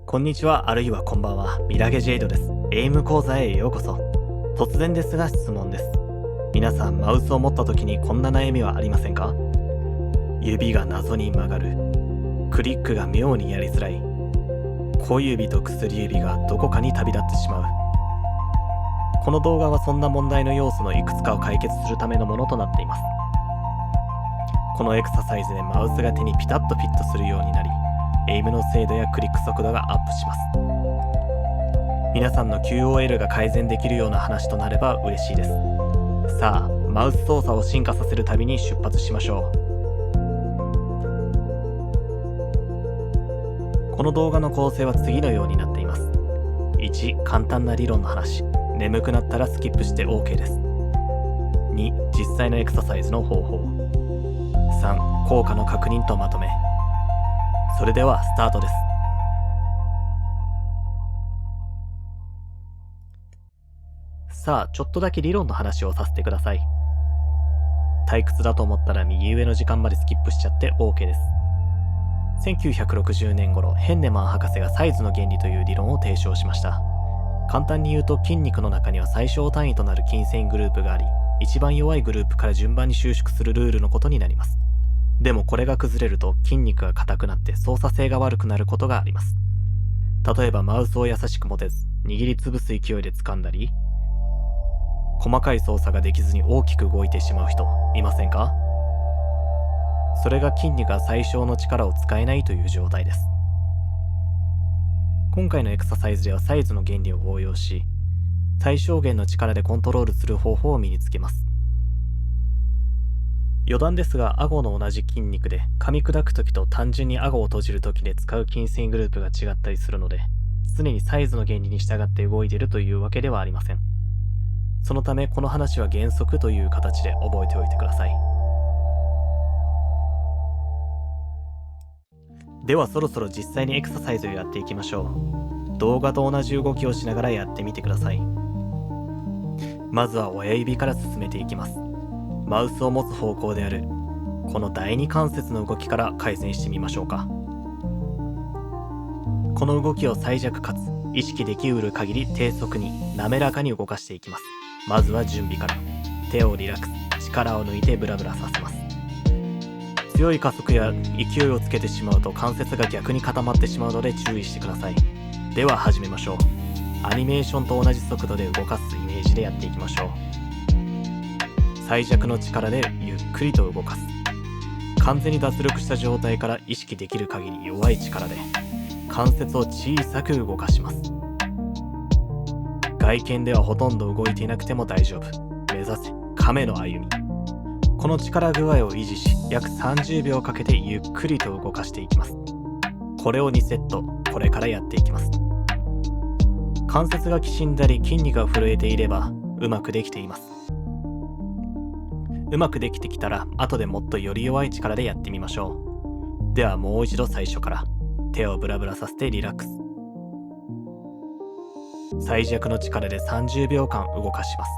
こんにちは、あるいはこんばんは。ミラゲジェイドです。エイム講座へようこそ。突然ですが質問です。皆さん、マウスを持った時にこんな悩みはありませんか？指が謎に曲がる。クリックが妙にやりづらい。小指と薬指がどこかに旅立ってしまう。この動画はそんな問題の要素のいくつかを解決するためのものとなっています。このエクササイズでマウスが手にピタッとフィットするようになり、エイムの精度やクリック速度がアップします。皆さんの QOL が改善できるような話となれば嬉しいです。さあ、マウス操作を進化させる旅に出発しましょう。この動画の構成は次のようになっています。1、簡単な理論の話。眠くなったらスキップして OK です。2、実際のエクササイズの方法。3、効果の確認とまとめ。それではスタートです。さあ、ちょっとだけ理論の話をさせてください。退屈だと思ったら右上の時間までスキップしちゃって OK です。1960年頃、ヘンネマン博士がサイズの原理という理論を提唱しました。簡単に言うと、筋肉の中には最小単位となる筋繊維グループがあり、一番弱いグループから順番に収縮するルールのことになります。でもこれが崩れると筋肉が硬くなって操作性が悪くなることがあります。例えばマウスを優しく持てず、握りつぶす勢いで掴んだり、細かい操作ができずに大きく動いてしまう人いませんか？それが筋肉が最小の力を使えないという状態です。今回のエクササイズではサイズの原理を応用し、最小限の力でコントロールする方法を身につけます。余談ですが、顎の同じ筋肉で噛み砕くときと単純に顎を閉じるときで使う筋繊維グループが違ったりするので、常にサイズの原理に従って動いているというわけではありません。そのためこの話は原則という形で覚えておいてください。ではそろそろ実際にエクササイズをやっていきましょう。動画と同じ動きをしながらやってみてください。まずは親指から進めていきます。マウスを持つ方向であるこの第二関節の動きから改善してみましょうか。この動きを最弱かつ意識できうる限り低速に滑らかに動かしていきます。まずは準備から。手をリラックス、力を抜いてブラブラさせます。強い加速や勢いをつけてしまうと関節が逆に固まってしまうので注意してください。では始めましょう。アニメーションと同じ速度で動かすイメージでやっていきましょう。最弱の力でゆっくりと動かす。完全に脱力した状態から意識できる限り弱い力で関節を小さく動かします。外見ではほとんど動いていなくても大丈夫。目指せ亀の歩み。この力具合を維持し、約30秒かけてゆっくりと動かしていきます。これを2セット、これからやっていきます。関節がきしんだり筋肉が震えていればうまくできています。うまくできてきたら後でもっとより弱い力でやってみましょう。ではもう一度最初から。手をブラブラさせてリラックス。最弱の力で30秒間動かします。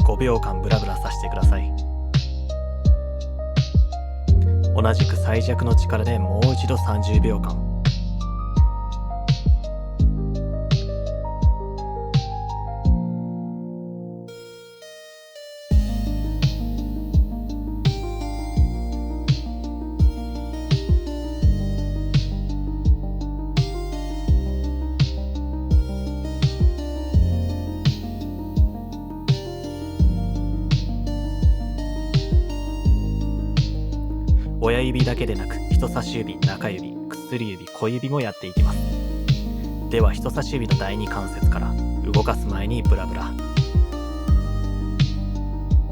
5秒間ブラブラさせてください。同じく最弱の力でもう一度30秒間。親指だけでなく人差し指、中指、薬指、小指もやっていきます。では人差し指の第二関節から動かす前にブラブラ。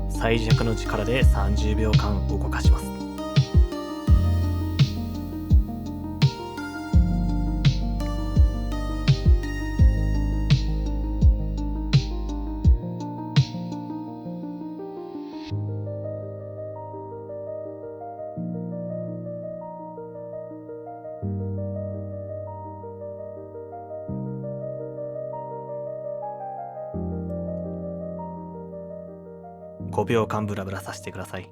最弱の力で30秒間動かします。5秒間ブラブラさせてください。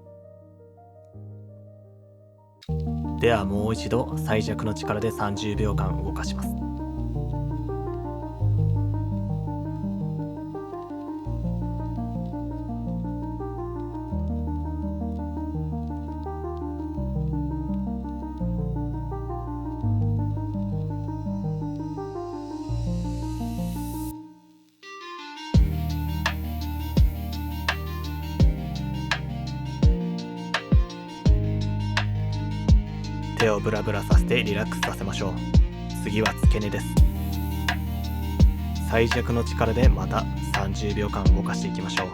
ではもう一度最弱の力で30秒間動かします。手をブラブラさせてリラックスさせましょう。次は付け根です。最弱の力でまた30秒間動かしていきましょう。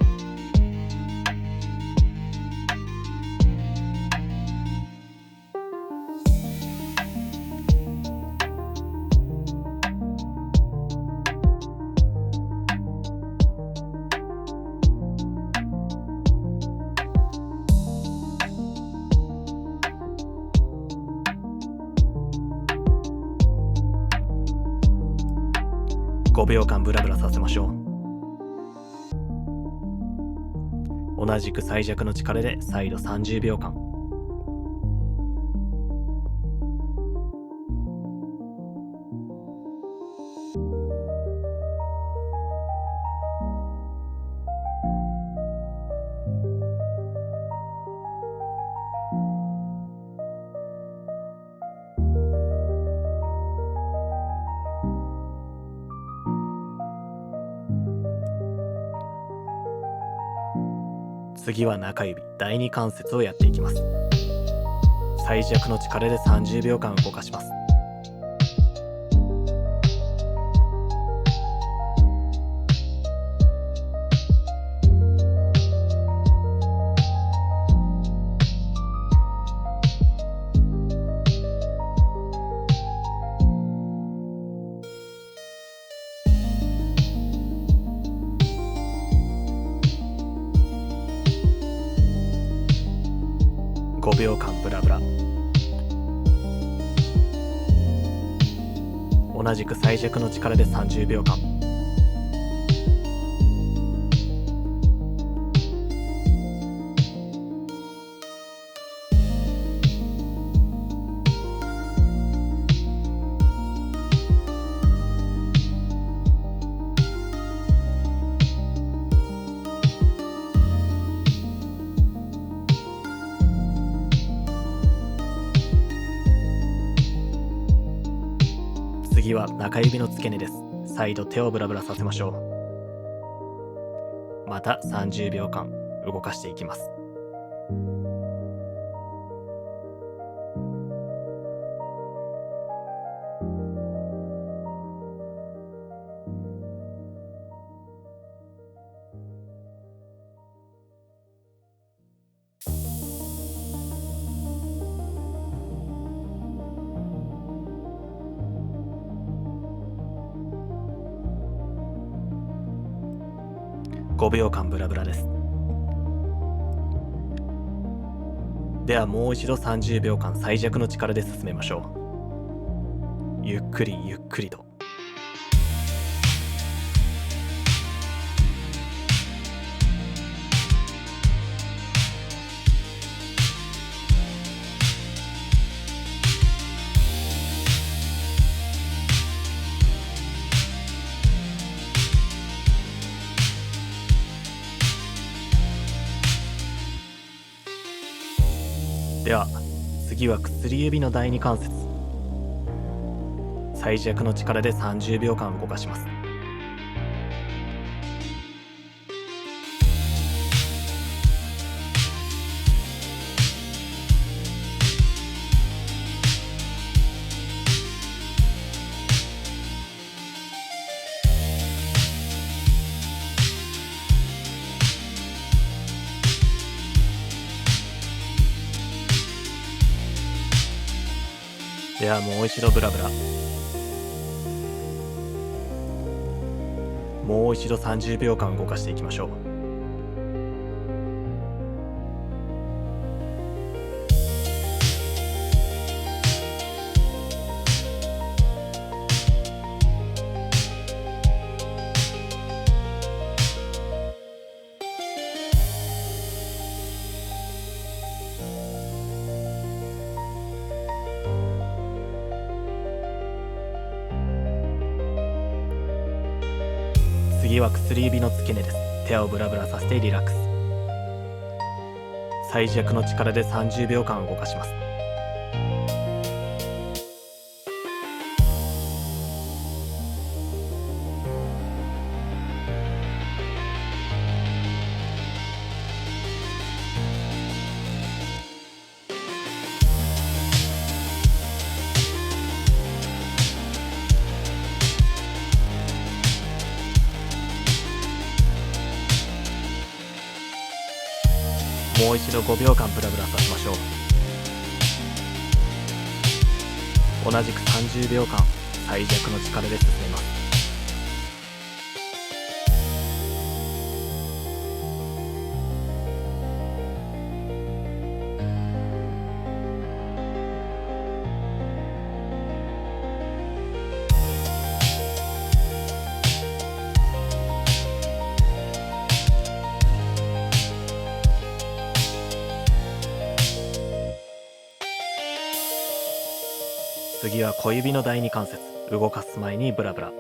5秒間ブラブラさせましょう。同じく最弱の力で再度30秒間。次は中指第二関節をやっていきます。最弱の力で30秒間動かします。5秒間ブラブラ。同じく最弱の力で30秒間。次は中指の付け根です。再度手をブラブラさせましょう。また30秒間動かしていきます。5秒間ブラブラです。ではもう一度30秒間最弱の力で進めましょう。ゆっくりゆっくりと。では次は薬指の第二関節。最弱の力で30秒間動かします。ではもう一度ブラブラ。もう一度30秒間動かしていきましょう。次は薬指の付け根です。手をブラブラさせてリラックス。最弱の力で30秒間動かします。もう一度5秒間ブラブラさせましょう。同じく30秒間最弱の力で進めます。次は小指の第二関節、動かす前にブラブラ。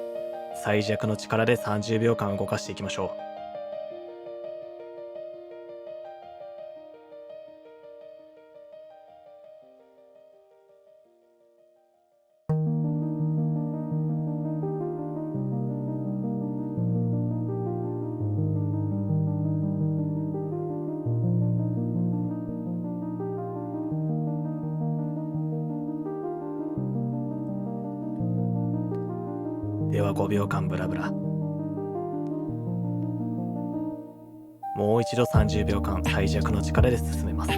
最弱の力で30秒間動かしていきましょう。では5秒間ブラブラ。もう一度30秒間最弱の力で進めます。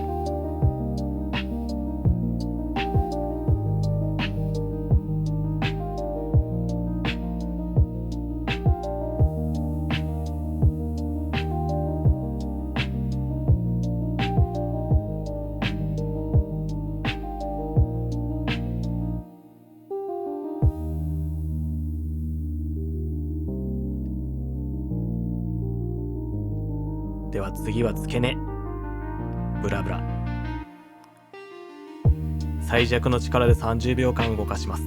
では次は付け根、ブラブラ。最弱の力で30秒間動かします。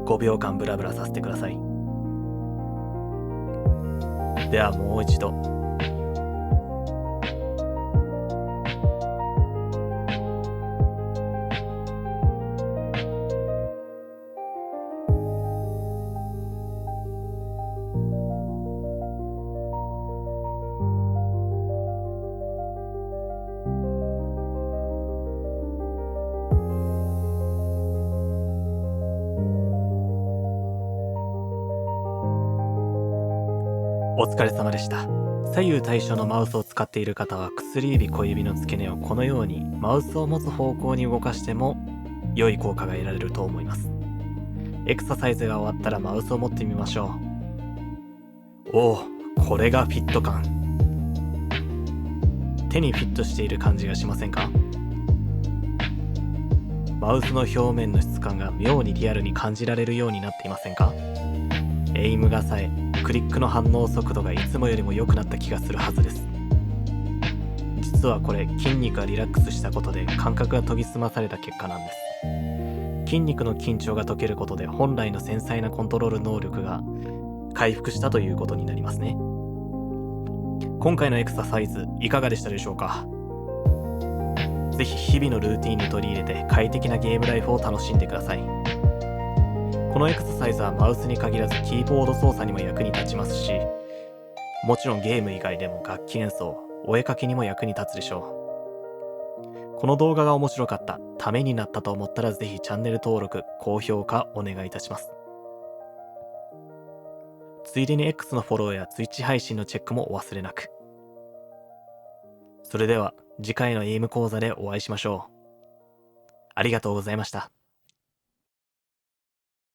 5秒間ブラブラさせてください。ではもう一度。お疲れ様でした。左右対称のマウスを使っている方は薬指小指の付け根をこのようにマウスを持つ方向に動かしても良い効果が得られると思います。エクササイズが終わったらマウスを持ってみましょう。おお、これがフィット感。手にフィットしている感じがしませんか？マウスの表面の質感が妙にリアルに感じられるようになっていませんか？エイムがさえクリックの反応速度がいつもよりも良くなった気がするはずです。実はこれ筋肉がリラックスしたことで感覚が研ぎ澄まされた結果なんです。筋肉の緊張が解けることで本来の繊細なコントロール能力が回復したということになりますね。今回のエクササイズいかがでしたでしょうか？ぜひ日々のルーティンに取り入れて快適なゲームライフを楽しんでください。このエクササイズはマウスに限らずキーボード操作にも役に立ちますし、もちろんゲーム以外でも楽器演奏、お絵かきにも役に立つでしょう。この動画が面白かった、ためになったと思ったらぜひチャンネル登録、高評価お願いいたします。ついでに X のフォローや Twitch 配信のチェックもお忘れなく。それでは次回のエイム講座でお会いしましょう。ありがとうございました。